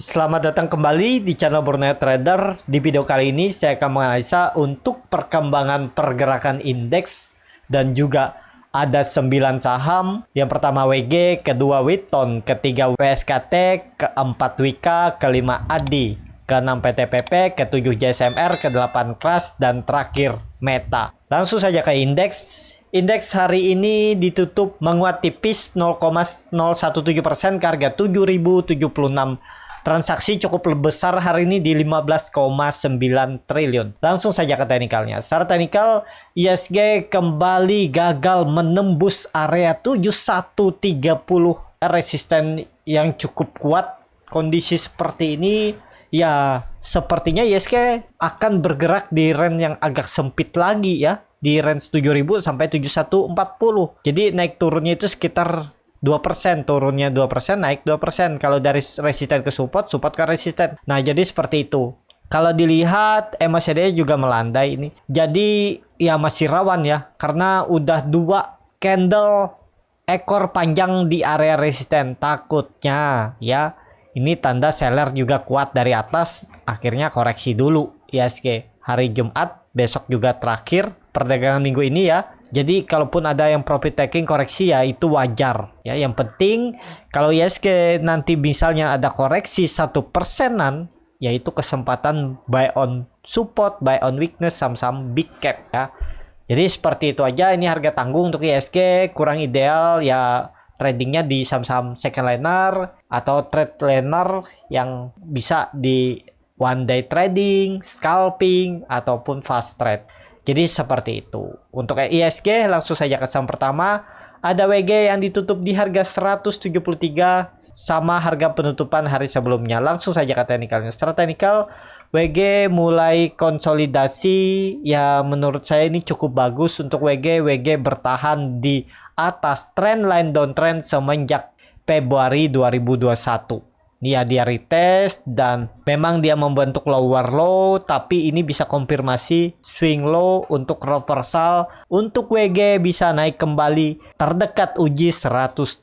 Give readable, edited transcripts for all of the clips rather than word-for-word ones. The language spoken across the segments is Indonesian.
Selamat datang kembali di channel Borneo Trader. Di video kali ini saya akan menganalisa untuk perkembangan pergerakan indeks dan juga ada 9 saham. Yang pertama WG, kedua Witon, ketiga WSKT, keempat Wika, kelima ADI, keenam PTPP, ketujuh JSMR, kedelapan Kras, dan terakhir Meta. Langsung saja ke indeks. Indeks hari ini ditutup menguat tipis 0,017% ke harga 7.076. Transaksi cukup besar hari ini di 15,9 triliun. Langsung saja ke teknikalnya. Secara teknikal, ISG kembali gagal menembus area 7130. Resisten yang cukup kuat. Kondisi seperti ini, ya sepertinya ISG akan bergerak di range yang agak sempit lagi ya. Di range 7.000 sampai 7140. Jadi naik turunnya itu sekitar 2%, turunnya 2%, naik 2%. Kalau dari resisten ke support, support ke resisten. Nah, jadi seperti itu. Kalau dilihat MACD juga melandai ini. Jadi ya masih rawan ya, karena udah 2 candle ekor panjang di area resisten. Takutnya ya, ini tanda seller juga kuat dari atas, akhirnya koreksi dulu ISG. Hari Jumat, besok juga terakhir perdagangan minggu ini ya. Jadi kalaupun ada yang profit taking koreksi ya itu wajar ya. Yang penting kalau ISG nanti misalnya ada koreksi 1%-an, yaitu kesempatan buy on support, buy on weakness saham-saham big cap ya. Jadi seperti itu aja. Ini harga tanggung untuk ISG, kurang ideal ya. Tradingnya di saham-saham second liner atau trade liner yang bisa di one day trading, scalping, ataupun fast trade. Jadi seperti itu. Untuk ISG langsung saja ke saham pertama. Ada WG yang ditutup di harga 173 sama harga penutupan hari sebelumnya. Langsung saja ke teknikalnya. Secara teknikal WG mulai konsolidasi. Ya menurut saya ini cukup bagus untuk WG. WG bertahan di atas trendline downtrend semenjak Februari 2021. Dia retest dan memang dia membentuk lower low, tapi ini bisa konfirmasi swing low untuk reversal. Untuk WG bisa naik kembali terdekat uji 180,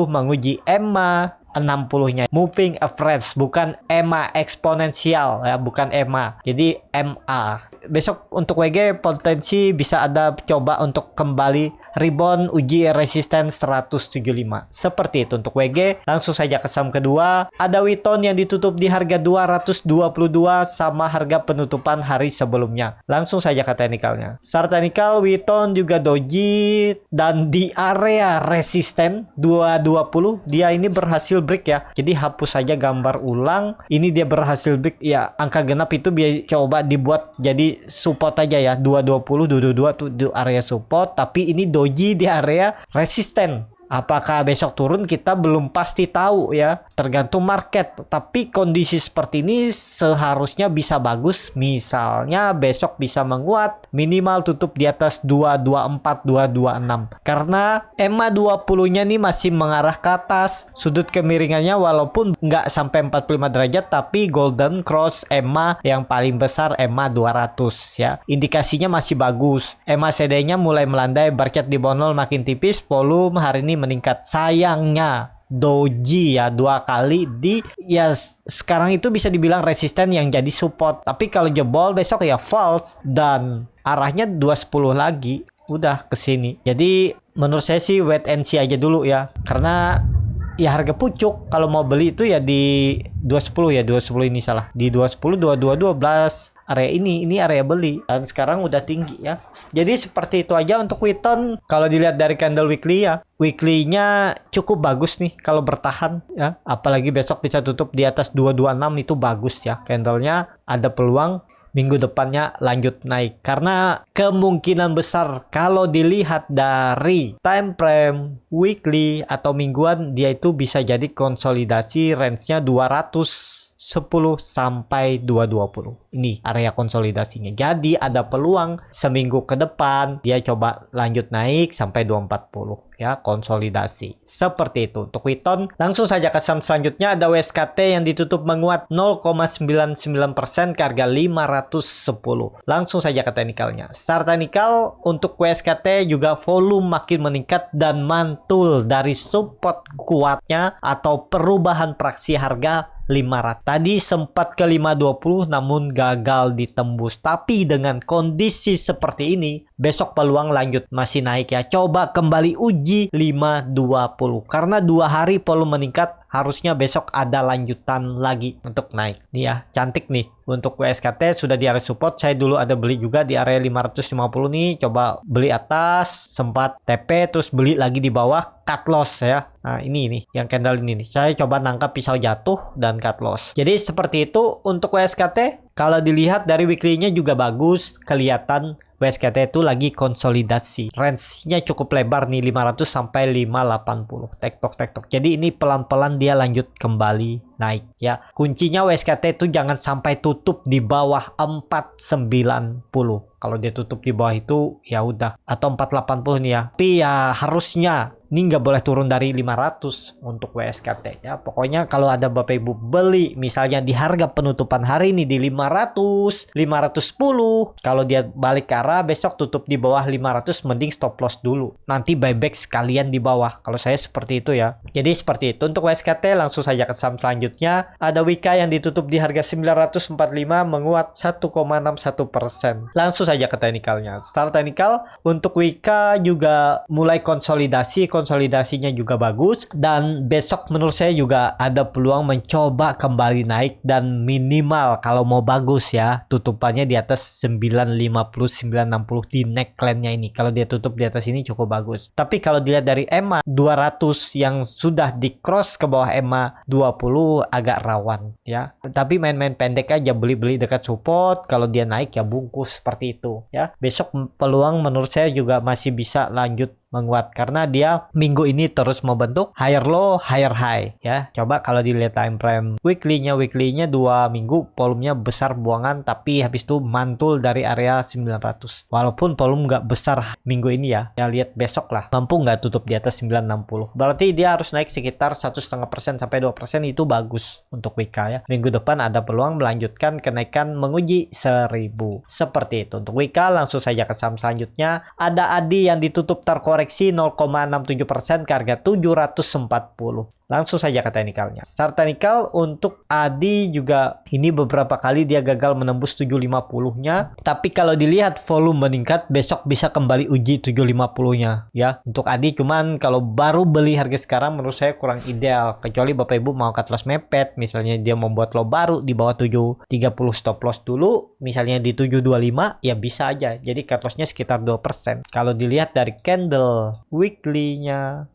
menguji EMA 60-nya. Moving average, bukan EMA eksponensial ya, bukan EMA. Jadi MA. Besok untuk WG potensi bisa ada coba untuk kembali rebound uji resisten 175. Seperti itu untuk WG. Langsung saja ke saham kedua. Ada Witon yang ditutup di harga 222 sama harga penutupan hari sebelumnya. Langsung saja ke teknikalnya. Secara teknikal Witon juga doji dan di area resisten 220 dia ini berhasil break ya. Jadi hapus saja gambar ulang. Ini dia berhasil break ya. Angka genap itu coba dibuat jadi support aja ya. 220, 222 tuh di area support, tapi ini doji di area resisten. Apakah besok turun kita belum pasti tahu ya, tergantung market. Tapi kondisi seperti ini seharusnya bisa bagus. Misalnya besok bisa menguat, minimal tutup di atas 224, 226. Karena EMA 20-nya nih masih mengarah ke atas. Sudut kemiringannya walaupun nggak sampai 45 derajat, tapi golden cross EMA yang paling besar EMA 200 ya. Indikasinya masih bagus. EMA CD-nya mulai melandai, barcat di bawah 0 makin tipis, volume hari ini meningkat. Sayangnya doji ya 2 kali di ya sekarang itu bisa dibilang resisten yang jadi support. Tapi kalau jebol besok ya false dan arahnya 210 lagi udah ke sini. Jadi menurut saya sih wait and see aja dulu ya. Karena ya harga pucuk kalau mau beli itu ya di 210 ya, 210 ini salah. Di 210, 2212 area ini area beli dan sekarang udah tinggi ya. Jadi seperti itu aja untuk Witon. Kalau dilihat dari candle weekly ya, weekly-nya cukup bagus nih kalau bertahan ya. Apalagi besok bisa tutup di atas 226 itu bagus ya. Candlenya ada peluang minggu depannya lanjut naik. Karena kemungkinan besar kalau dilihat dari time frame weekly atau mingguan, dia itu bisa jadi konsolidasi range-nya 210 sampai 220. Ini area konsolidasinya. Jadi ada peluang seminggu ke depan dia coba lanjut naik sampai 240 ya, konsolidasi. Seperti itu untuk Witon. Langsung saja ke saham selanjutnya. Ada WSKT yang ditutup menguat 0,99% ke harga 510. Langsung saja ke teknikalnya. Secara teknikal untuk WSKT juga volume makin meningkat dan mantul dari support kuatnya atau perubahan praksi harga 500. Tadi sempat ke 520 namun gagal ditembus. Tapi dengan kondisi seperti ini, besok peluang lanjut masih naik ya. Coba kembali uji 520. Karena 2 hari volume meningkat, harusnya besok ada lanjutan lagi untuk naik. Nih ya, cantik nih. Untuk WSKT sudah di area support. Saya dulu ada beli juga di area 550 nih. Coba beli atas, sempat TP, terus beli lagi di bawah, cut loss ya. Nah ini nih, yang candle ini nih. Saya coba nangkap pisau jatuh dan cut loss. Jadi seperti itu untuk WSKT. Kalau dilihat dari weekly-nya juga bagus. Kelihatan WSKT itu lagi konsolidasi. Range-nya cukup lebar nih, 500 sampai 580. Tektok. Jadi ini pelan-pelan dia lanjut kembali naik ya. Kuncinya WSKT itu jangan sampai tutup di bawah 490. Kalau dia tutup di bawah itu ya udah, atau 480 nih ya. Tapi ya harusnya ini nggak boleh turun dari 500 untuk WSKT ya. Pokoknya kalau ada Bapak Ibu beli misalnya di harga penutupan hari ini di 500, 510, kalau dia balik ke arah besok tutup di bawah 500, mending stop loss dulu. Nanti buyback sekalian di bawah. Kalau saya seperti itu ya. Jadi seperti itu untuk WSKT. Langsung saja ke saham selanjutnya. Ada Wika yang ditutup di harga 945 menguat 1,61%. Langsung saja ke teknikalnya. Secara teknikal untuk Wika juga mulai konsolidasinya juga bagus, dan besok menurut saya juga ada peluang mencoba kembali naik, dan minimal kalau mau bagus ya tutupannya di atas 950 960 di neckline-nya ini. Kalau dia tutup di atas ini cukup bagus. Tapi kalau dilihat dari EMA 200 yang sudah di cross ke bawah EMA 20 agak rawan ya. Tapi main-main pendek aja, beli-beli dekat support, kalau dia naik ya bungkus seperti itu ya. Besok peluang menurut saya juga masih bisa lanjut menguat karena dia minggu ini terus membentuk higher low, higher high ya. Coba kalau dilihat time frame weekly-nya 2 minggu volumenya besar buangan, tapi habis itu mantul dari area 900. Walaupun volume nggak besar minggu ini ya. Ya lihat besok lah, mampu nggak tutup di atas 960. Berarti dia harus naik sekitar 1,5% sampai 2%, itu bagus untuk WK ya. Minggu depan ada peluang melanjutkan kenaikan menguji 1000. Seperti itu untuk WK. Langsung saja ke saham selanjutnya. Ada ADI yang ditutup terkoreksi 0,67% ke harga 740. Langsung saja ke teknikalnya. Secara teknikal untuk ADI juga ini beberapa kali dia gagal menembus 750-nya. Tapi kalau dilihat volume meningkat, besok bisa kembali uji 750-nya ya. Untuk ADI cuman kalau baru beli harga sekarang menurut saya kurang ideal. Kecuali Bapak Ibu mau cut loss mepet, misalnya dia membuat low baru di bawah 730 stop loss dulu, misalnya di 725 ya bisa aja. Jadi cut loss-nya sekitar 2%. Kalau dilihat dari candle weekly-nya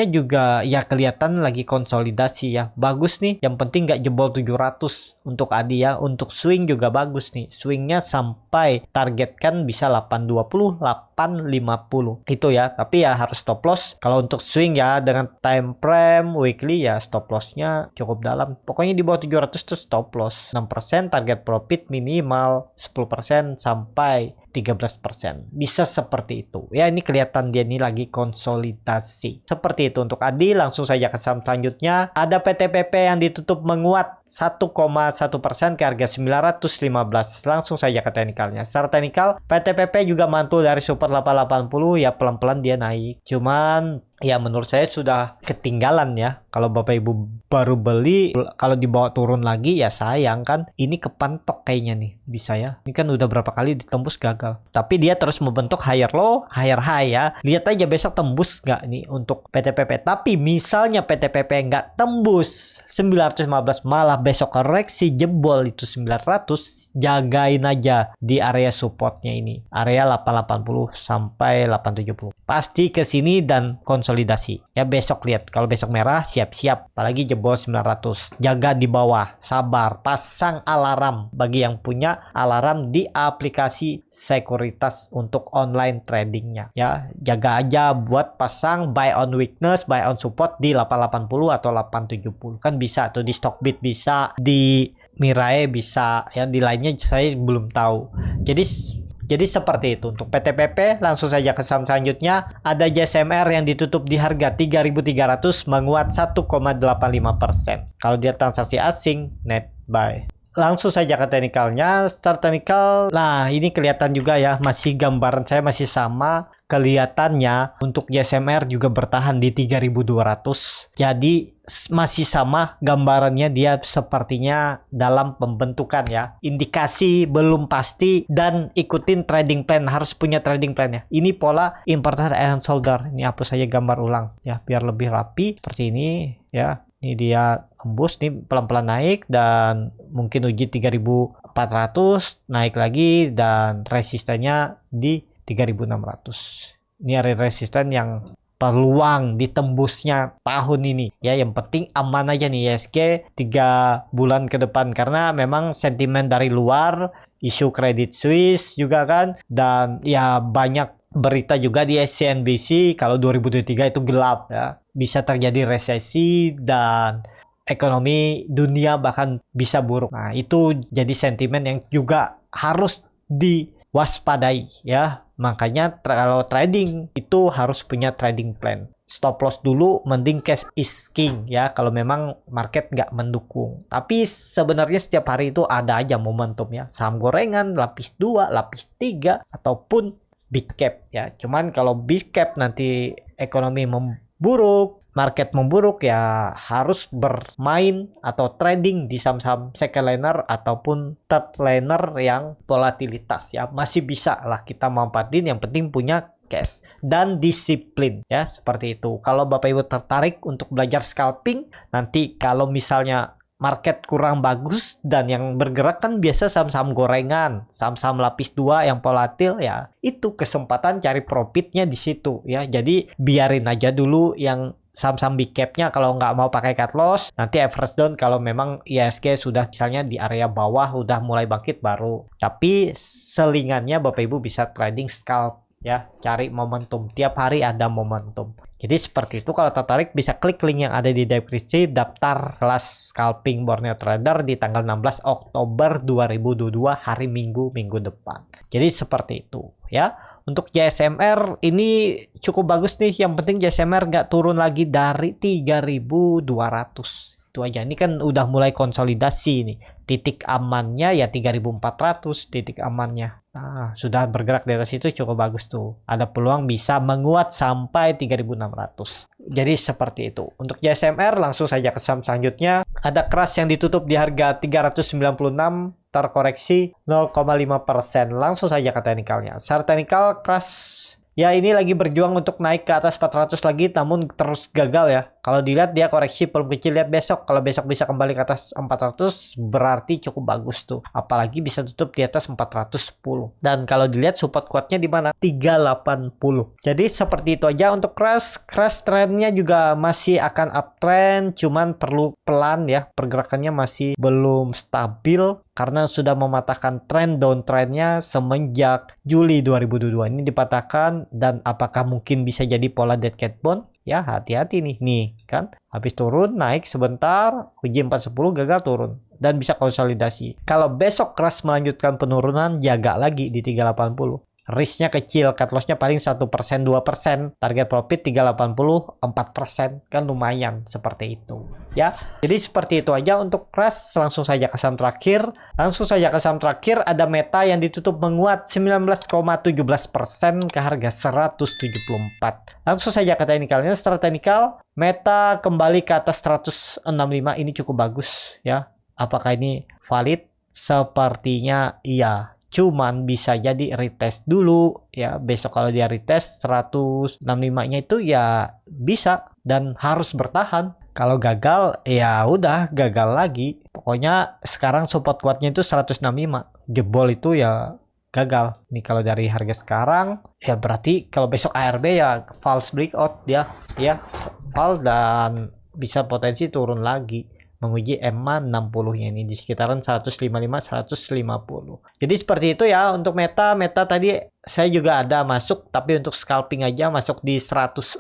juga ya kelihatan lagi konsolidasi ya. Bagus nih, yang penting nggak jebol 700 untuk ADI ya. Untuk swing juga bagus nih, swingnya sampai targetkan bisa 820, 850 itu ya. Tapi ya harus stop loss kalau untuk swing ya. Dengan time frame weekly ya stop lossnya cukup dalam, pokoknya di bawah 700 tuh stop loss 6%, target profit minimal 10% sampai 13%. Bisa seperti itu. Ya ini kelihatan dia ini lagi konsolidasi. Seperti itu untuk ADI. Langsung saja ke saham selanjutnya. Ada PTPP yang ditutup menguat 1,1% ke harga 915. Langsung saja ke teknikalnya. Secara teknikal PTPP juga mantul dari support 880 ya, pelan-pelan dia naik. Cuman ya menurut saya sudah ketinggalan ya. Kalau Bapak Ibu baru beli, kalau dibawa turun lagi ya sayang kan. Ini kepantok kayaknya nih, bisa ya. Ini kan udah berapa kali ditembus gagal. Tapi dia terus membentuk higher low, higher high ya. Lihat aja besok tembus nggak nih untuk PTPP. Tapi misalnya PTPP nggak tembus 915, malah besok koreksi jebol itu 900, jagain aja di area supportnya ini. Area 880 sampai 870. Pasti ke sini dan konsolidasi. Ya besok lihat, kalau besok merah siap-siap, apalagi jebol 900. Jaga di bawah, sabar, pasang alarm bagi yang punya alarm di aplikasi sekuritas untuk online tradingnya. Ya, jaga aja buat pasang buy on weakness, buy on support di 880 atau 870. Kan bisa tuh di Stockbit, bisa di Mirai, bisa ya, di lainnya saya belum tahu. Jadi seperti itu untuk PTPP. Langsung saja ke saham selanjutnya. Ada JSMR yang ditutup di harga 3.300 menguat 1,85%. Kalau dia transaksi asing, net buy. Langsung saja ke teknikalnya, start teknikal. Nah, ini kelihatan juga ya, masih gambaran saya masih sama. Kelihatannya untuk JSMR juga bertahan di 3200. Jadi masih sama gambarannya, dia sepertinya dalam pembentukan ya. Indikasi belum pasti dan ikutin trading plan, harus punya trading plan ya. Ini pola inverted and shoulder. Ini hapus saja gambar ulang ya biar lebih rapi seperti ini ya. Ini dia tembus nih pelan-pelan naik dan mungkin uji 3400, naik lagi dan resistennya di 3600. Ini area resisten yang peluang ditembusnya tahun ini ya. Yang penting aman aja nih ISG 3 bulan ke depan, karena memang sentimen dari luar, isu Credit Suisse juga kan, dan ya banyak berita juga di CNBC kalau 2023 itu gelap ya, bisa terjadi resesi dan ekonomi dunia bahkan bisa buruk. Nah, itu jadi sentimen yang juga harus diwaspadai ya. Makanya kalau trading itu harus punya trading plan. Stop loss dulu, mending cash is king ya kalau memang market nggak mendukung. Tapi sebenarnya setiap hari itu ada aja momentum ya. Saham gorengan, lapis 2, lapis 3, ataupun big cap ya. Cuman kalau big cap nanti ekonomi memburuk, market memburuk, ya harus bermain atau trading di saham-saham second liner ataupun third liner yang volatilitas ya. Masih bisa lah kita manfaatin, yang penting punya cash dan disiplin ya, seperti itu. Kalau Bapak Ibu tertarik untuk belajar scalping, nanti kalau misalnya market kurang bagus dan yang bergerak kan biasa saham-saham gorengan, saham-saham lapis 2 yang volatil ya. Itu kesempatan cari profitnya di situ ya. Jadi biarin aja dulu yang saham-saham big cap-nya kalau nggak mau pakai cut loss. Nanti average down kalau memang ISG sudah misalnya di area bawah udah mulai bangkit baru. Tapi selingannya Bapak Ibu bisa trading scalp ya, cari momentum. Tiap hari ada momentum. Jadi seperti itu. Kalau tertarik bisa klik link yang ada di deskripsi, daftar kelas scalping Borneo Trader di tanggal 16 Oktober 2022 hari Minggu depan. Jadi seperti itu ya. Untuk JSMR ini cukup bagus nih. Yang penting JSMR nggak turun lagi dari 3200. Itu aja. Ini kan udah mulai konsolidasi nih. Titik amannya ya 3400 titik amannya. Nah, sudah bergerak di atas itu cukup bagus tuh. Ada peluang bisa menguat sampai 3600. Jadi seperti itu. Untuk JSMR langsung saja ke saham selanjutnya. Ada Crush yang ditutup di harga 396, terkoreksi 0,5%. Langsung saja ke teknikalnya. Secara teknikal Crush ya ini lagi berjuang untuk naik ke atas 400 lagi, namun terus gagal ya. Kalau dilihat dia koreksi belum kecil, lihat besok. Kalau besok bisa kembali ke atas 400 berarti cukup bagus tuh. Apalagi bisa tutup di atas 410. Dan kalau dilihat support kuatnya di mana? 380. Jadi seperti itu aja untuk Crush. Crush trennya juga masih akan uptrend, cuman perlu pelan ya. Pergerakannya masih belum stabil karena sudah mematahkan tren downtrendnya semenjak Juli 2022. Ini dipatahkan, dan apakah mungkin bisa jadi pola dead cat bone? Ya hati-hati nih kan. Habis turun naik sebentar, uji 410 gagal turun dan bisa konsolidasi. Kalau besok Crush melanjutkan penurunan, jaga lagi di 380. Risknya kecil, cut lossnya paling 1%, 2%. Target profit 380, 4%. Kan lumayan seperti itu. Ya, jadi seperti itu aja untuk Crush. Langsung saja ke saham terakhir. Ada Meta yang ditutup menguat 19,17% ke harga 174. Langsung saja ke teknikalnya. Secara teknikal, Meta kembali ke atas 165. Ini cukup bagus ya. Apakah ini valid? Sepertinya iya. Cuman bisa jadi retest dulu ya. Besok kalau dia retest 165-nya itu ya bisa dan harus bertahan. Kalau gagal ya udah gagal lagi. Pokoknya sekarang support kuatnya itu 165. Jebol itu ya gagal. Nih kalau dari harga sekarang ya berarti kalau besok ARB ya false breakout dia ya. False dan bisa potensi turun lagi. Menguji EMA 60-nya ini di sekitaran 155-150. Jadi seperti itu ya untuk Meta. Meta tadi saya juga ada masuk, tapi untuk scalping aja masuk di 164.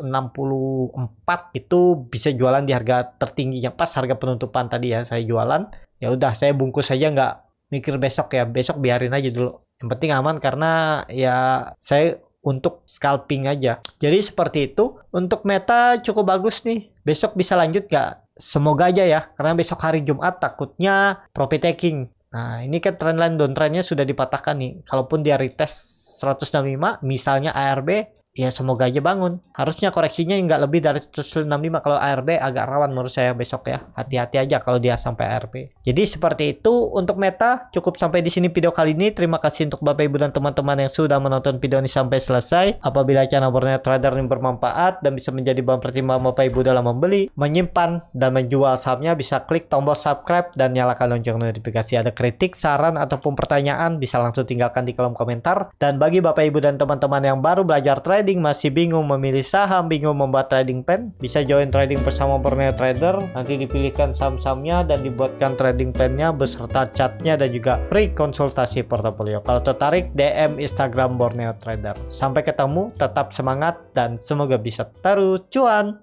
Itu bisa jualan di harga tertingginya pas harga penutupan tadi ya saya jualan. Ya udah saya bungkus aja, nggak mikir besok ya. Besok biarin aja dulu. Yang penting aman karena ya saya untuk scalping aja. Jadi seperti itu. Untuk Meta cukup bagus nih. Besok bisa lanjut nggak? Semoga aja ya, karena besok hari Jumat takutnya profit taking. Nah, ini kan trendline downtrendnya sudah dipatahkan nih. Kalaupun dia retest 165, misalnya ARB, ya semoga aja bangun. Harusnya koreksinya nggak lebih dari 165. Kalau ARB agak rawan menurut saya besok ya. Hati-hati aja kalau dia sampai ARB. Jadi seperti itu untuk meta. Cukup sampai di sini video kali ini. Terima kasih untuk Bapak Ibu dan teman-teman yang sudah menonton video ini sampai selesai. Apabila channel Borneo Trader ini bermanfaat dan bisa menjadi bahan pertimbangan Bapak Ibu dalam membeli, menyimpan, dan menjual sahamnya, bisa klik tombol subscribe dan nyalakan lonceng notifikasi. Ada kritik, saran, ataupun pertanyaan, bisa langsung tinggalkan di kolom komentar. Dan bagi Bapak Ibu dan teman-teman yang baru belajar trading, masih bingung memilih saham, bingung membuat trading plan, bisa join trading bersama Borneo Trader. Nanti dipilihkan saham-sahamnya dan dibuatkan trading plan-nya beserta chartnya dan juga free konsultasi portofolio. Kalau tertarik, DM Instagram Borneo Trader. Sampai ketemu, tetap semangat dan semoga bisa terus cuan.